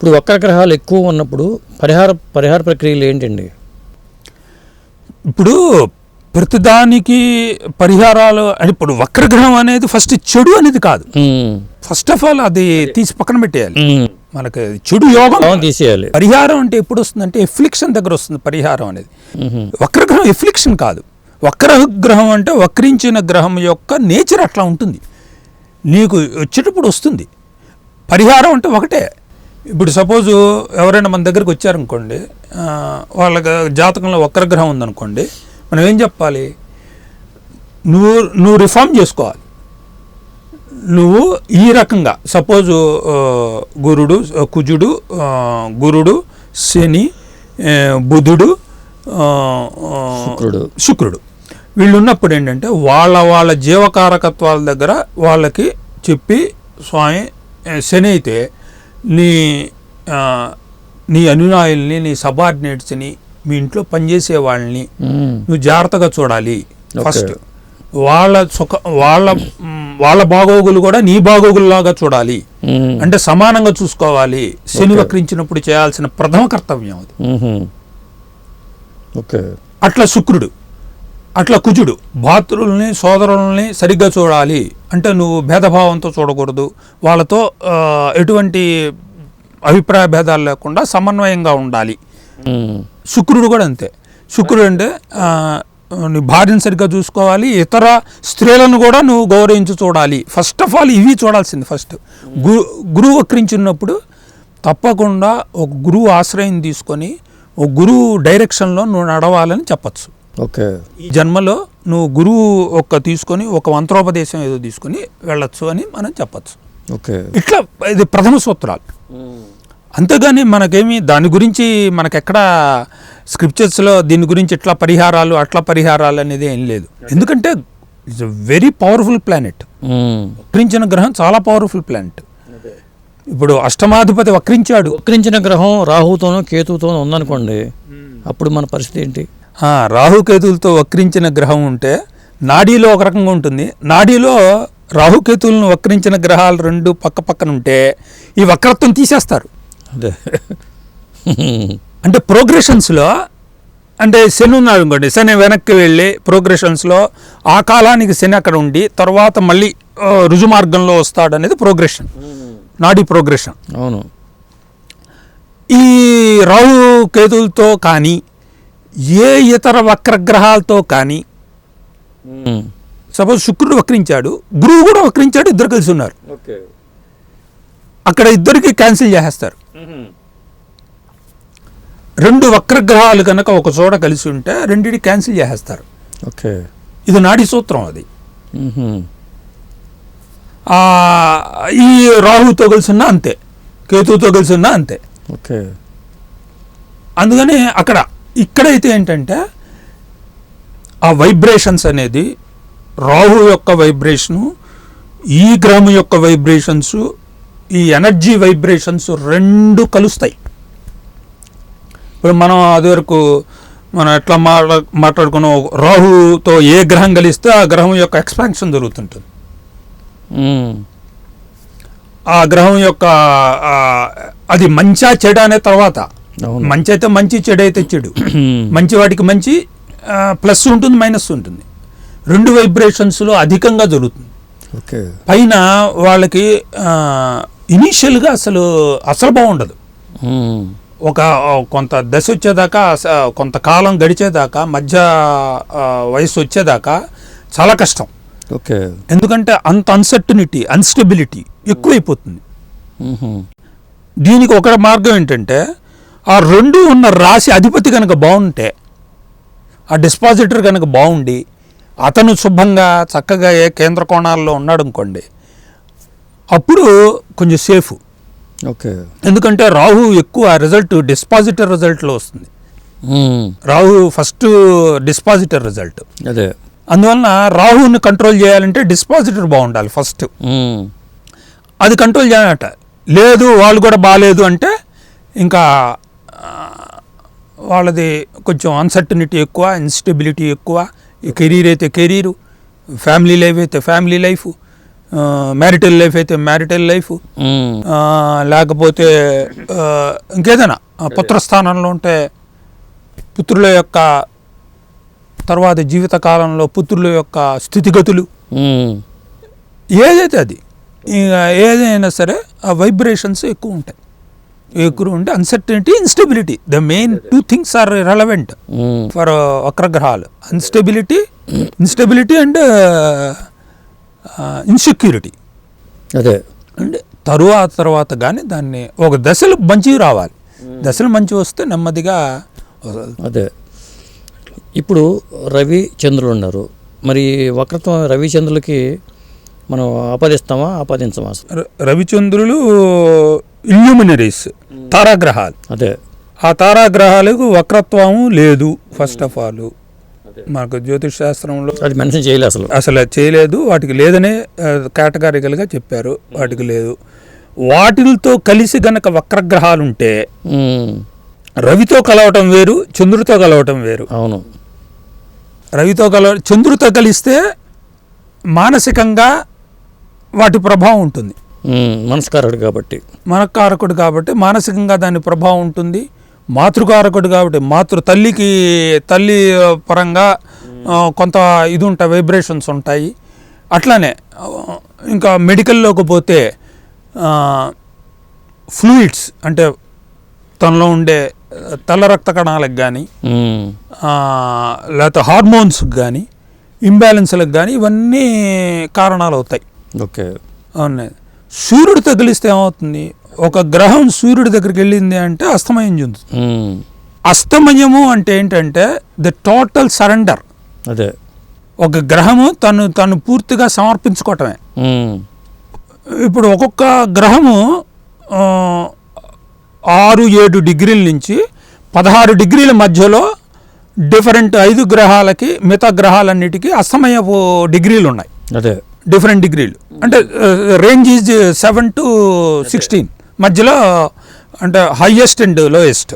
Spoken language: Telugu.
ఇప్పుడు వక్రగ్రహాలు ఎక్కువ ఉన్నప్పుడు పరిహార ప్రక్రియలు ఏంటండి? ఇప్పుడు ప్రతిదానికి పరిహారాలు అని, ఇప్పుడు వక్రగ్రహం అనేది ఫస్ట్ చెడు అనేది కాదు. ఫస్ట్ ఆఫ్ ఆల్ అది తీసి పక్కన పెట్టేయాలి. మనకి చెడు యోగం తీసేయాలి. పరిహారం అంటే ఎప్పుడు వస్తుందంటే ఎఫ్లిక్షన్ దగ్గర వస్తుంది పరిహారం అనేది. వక్రగ్రహం ఎఫ్లిక్షన్ కాదు. వక్రగ్రహం అంటే వక్రించిన గ్రహం యొక్క నేచర్ అట్లా ఉంటుంది, నీకు వచ్చేటప్పుడు వస్తుంది. పరిహారం అంటే ఒకటే. ఇప్పుడు సపోజు ఎవరైనా మన దగ్గరికి వచ్చారనుకోండి, వాళ్ళ జాతకంలో వక్రగ్రహం ఉందనుకోండి, మనం ఏం చెప్పాలి? నువ్వు రిఫార్మ్ చేసుకోవాలి. నువ్వు ఈ రకంగా సపోజు కుజుడు, గురుడు, శని, బుధుడు, శుక్రుడు వీళ్ళు ఉన్నప్పుడు ఏంటంటే వాళ్ళ జీవకారకత్వాల దగ్గర వాళ్ళకి చెప్పి, స్వామి శని అయితే నీ అనుయాయుల్ని, నీ సబార్డినేట్స్ని, మీ ఇంట్లో పనిచేసే వాళ్ళని నువ్వు జాగ్రత్తగా చూడాలి. ఫస్ట్ వాళ్ళ బాగోగులు కూడా నీ బాగోగుల్లాగా చూడాలి. అంటే సమానంగా చూసుకోవాలి. శని వక్రించినప్పుడు చేయాల్సిన ప్రథమ కర్తవ్యం అది. అట్లా శుక్రుడు, అట్లా కుజుడు భాతృల్ని, సోదరుల్ని సరిగ్గా చూడాలి. అంటే నువ్వు భేదభావంతో చూడకూడదు. వాళ్ళతో ఎటువంటి అభిప్రాయ భేదాలు లేకుండా సమన్వయంగా ఉండాలి. శుక్రుడు కూడా అంతే. శుక్రుడు అంటే నీ భార్యను సరిగ్గా చూసుకోవాలి, ఇతర స్త్రీలను కూడా నువ్వు గౌరవించి చూడాలి. ఫస్ట్ ఆఫ్ ఆల్ ఇవి చూడాల్సింది. ఫస్ట్ గురువు వక్రించినప్పుడు తప్పకుండా ఒక గురువు ఆశ్రయం తీసుకొని ఒక గురువు డైరెక్షన్లో నువ్వు నడవాలని చెప్పచ్చు. ఈ జన్మలో నువ్వు గురువు తీసుకొని ఒక మంత్రోపదేశం ఏదో తీసుకొని వెళ్ళొచ్చు అని మనం చెప్పచ్చు. ఇట్లా ఇది ప్రథమ సూత్రాలు. అంతేగాని మనకేమి దాని గురించి మనకెక్కడ స్క్రిప్చర్స్లో దీని గురించి ఇట్లా పరిహారాలు అట్లా పరిహారాలు అనేది ఏం లేదు. ఎందుకంటే it's a very powerful planet. వక్రించిన గ్రహం చాలా పవర్ఫుల్ ప్లానెట్. ఇప్పుడు అష్టమాధిపతి వక్రించిన గ్రహం రాహుతోనో కేతువుతోనో ఉందనుకోండి, అప్పుడు మన పరిస్థితి ఏంటి? రాహుకేతువులతో వక్రించిన గ్రహం ఉంటే నాడీలో ఒక రకంగా ఉంటుంది. నాడీలో రాహుకేతువులను వక్రించిన గ్రహాలు రెండు పక్క పక్కన ఉంటే ఈ వక్రత్వం తీసేస్తారు. అంటే ప్రోగ్రెషన్స్లో, అంటే శని ఉన్నాడు అనుకోండి, శని వెనక్కి వెళ్ళి ప్రోగ్రెషన్స్లో ఆ కాలానికి శని అక్కడ ఉండి తర్వాత మళ్ళీ రుజుమార్గంలో వస్తాడు అనేది ప్రోగ్రెషన్, నాడీ ప్రోగ్రెషన్. అవును. ఈ రాహు కేతువులతో కానీ ఏ ఇతర వక్రగ్రహాలతో కానీ, సపోజ్ శుక్రుడు వక్రించాడు, గురువు కూడా వక్రించాడు, ఇద్దరు కలిసి ఉన్నారు, అక్కడ ఇద్దరికి క్యాన్సిల్ చేసేస్తారు. రెండు వక్రగ్రహాలు కనుక ఒక చోట కలిసి ఉంటే రెండిటి క్యాన్సిల్ చేసేస్తారు. ఇది నాడీ సూత్రం. అది ఈ రాహుతో కలిసి ఉన్నా అంతే, కేతువుతో కలిసి ఉన్నా అంతే. అందుకని ఇక్కడైతే ఏంటంటే ఆ వైబ్రేషన్స్ అనేది రాహు యొక్క వైబ్రేషను, ఈ గ్రహం యొక్క వైబ్రేషన్స్, ఈ ఎనర్జీ వైబ్రేషన్స్ రెండు కలుస్తాయి. ఇప్పుడు మనం అది వరకు మనం ఎట్లా మాట్లాడుకున్నాం, రాహుతో ఏ గ్రహం కలిస్తే ఆ గ్రహం యొక్క ఎక్స్పాన్షన్ జరుగుతుంటుంది. ఆ గ్రహం యొక్క అది మంచా చెడు అనే తర్వాత, మంచి అయితే మంచి, చెడు అయితే చెడు. మంచి వాటికి మంచి ప్లస్ ఉంటుంది, మైనస్ ఉంటుంది. రెండు వైబ్రేషన్స్లో అధికంగా జరుగుతుంది. పైన వాళ్ళకి ఇనీషియల్గా అసలు బాగుండదు. కొంత దశ వచ్చేదాకా, కొంతకాలం గడిచేదాకా, మధ్య వయసు వచ్చేదాకా చాలా కష్టం. ఎందుకంటే అంత అన్స్టెబిలిటీ ఎక్కువైపోతుంది. దీనికి ఒక మార్గం ఏంటంటే, ఆ రెండు ఉన్న రాశి అధిపతి కనుక బాగుంటే, ఆ డిస్పాజిటర్ కనుక బాగుండి అతను శుభ్రంగా చక్కగా ఏ కేంద్ర కోణాల్లో ఉన్నాడు అనుకోండి, అప్పుడు కొంచెం సేఫ్. ఎందుకంటే రాహు ఎక్కువ రిజల్ట్ డిస్పాజిటర్ రిజల్ట్లో వస్తుంది. Rahu first dispositor result. అందువలన రాహుని కంట్రోల్ చేయాలంటే డిస్పాజిటర్ బాగుండాలి ఫస్ట్. అది కంట్రోల్ చేయాలట. లేదు వాళ్ళు కూడా బాగాలేదు అంటే ఇంకా వాళ్ళది కొంచెం అన్సర్టనిటీ ఎక్కువ, ఇన్స్టెబిలిటీ ఎక్కువ. కెరీర్ అయితే కెరీరు, ఫ్యామిలీ లైఫ్ అయితే ఫ్యామిలీ లైఫ్, మ్యారిటల్ లైఫ్ అయితే మ్యారిటల్ లైఫ్, లేకపోతే ఇంకేదైనా పుత్రస్థానంలో ఉంటే పుత్రుల యొక్క తర్వాత జీవిత కాలంలో పుత్రుల యొక్క స్థితిగతులు ఏదైతే అది ఏదైనా సరే ఆ వైబ్రేషన్స్ ఎక్కువ ఉంటాయి. ఎక్కువ ఉంటే uncertainty, instability, the main 2 things are relevant for వక్రగ్రహాలు. Instability and insecurity. అదే అంటే తర్వాత కానీ దాన్ని ఒక దశలు మంచివి రావాలి. దశలు మంచి వస్తే నెమ్మదిగా అదే. ఇప్పుడు రవి చంద్రులు ఉన్నారు, మరి వక్రత్వం రవి చంద్రులకి మనం ఆపాదిస్తామా ఆపాదించమా? అసలు రవిచంద్రులు ఇల్యూమినరీస్, తారాగ్రహాలు. అదే ఆ తారాగ్రహాలకు వక్రత్వము లేదు. ఫస్ట్ ఆఫ్ ఆల్ మనకు జ్యోతిష్ శాస్త్రంలో అది మెన్షన్ చేయలేదు, అసలు చేయలేదు. వాటికి లేదనే కేటగారికల్గా చెప్పారు. వాటికి లేదు. వాటితో కలిసి గనక వక్రగ్రహాలు ఉంటే రవితో కలవటం వేరు, చంద్రుడితో కలవటం వేరు. అవును. చంద్రుడితో కలిస్తే మానసికంగా వాటి ప్రభావం ఉంటుంది. మనకారకుడు కాబట్టి మానసికంగా దాని ప్రభావం ఉంటుంది. మాతృకారకుడు కాబట్టి తల్లి పరంగా కొంత ఇది ఉంటాయి, వైబ్రేషన్స్ ఉంటాయి. అట్లానే ఇంకా మెడికల్లోకి పోతే ఫ్లూయిడ్స్ అంటే తనలో ఉండే తెల్ల రక్త కణాలకు కానీ లేకపోతే హార్మోన్స్కి కానీ ఇంబ్యాలెన్స్లకు కానీ ఇవన్నీ కారణాలు అవుతాయి. ఓకే, అవును. సూర్యుడు తగిలిస్తే ఏమవుతుంది? ఒక గ్రహం సూర్యుడి దగ్గరికి వెళ్ళింది అంటే అస్తమయం చెందుతుంది. అస్తమయము అంటే ఏంటంటే ద టోటల్ సరెండర్. అదే, ఒక గ్రహము తను పూర్తిగా సమర్పించుకోవటమే. ఇప్పుడు ఒక్కొక్క గ్రహము 6-7 డిగ్రీల నుంచి 16 డిగ్రీల మధ్యలో డిఫరెంట్ 5 గ్రహాలకి, మిగతా గ్రహాలన్నిటికీ అస్తమయపు డిగ్రీలు ఉన్నాయి. అదే, డిఫరెంట్ డిగ్రీలు అంటే రేంజ్ ఈజ్ 7 to 16 మధ్యలో, అంటే హైయెస్ట్ అండ్ లోయెస్ట్.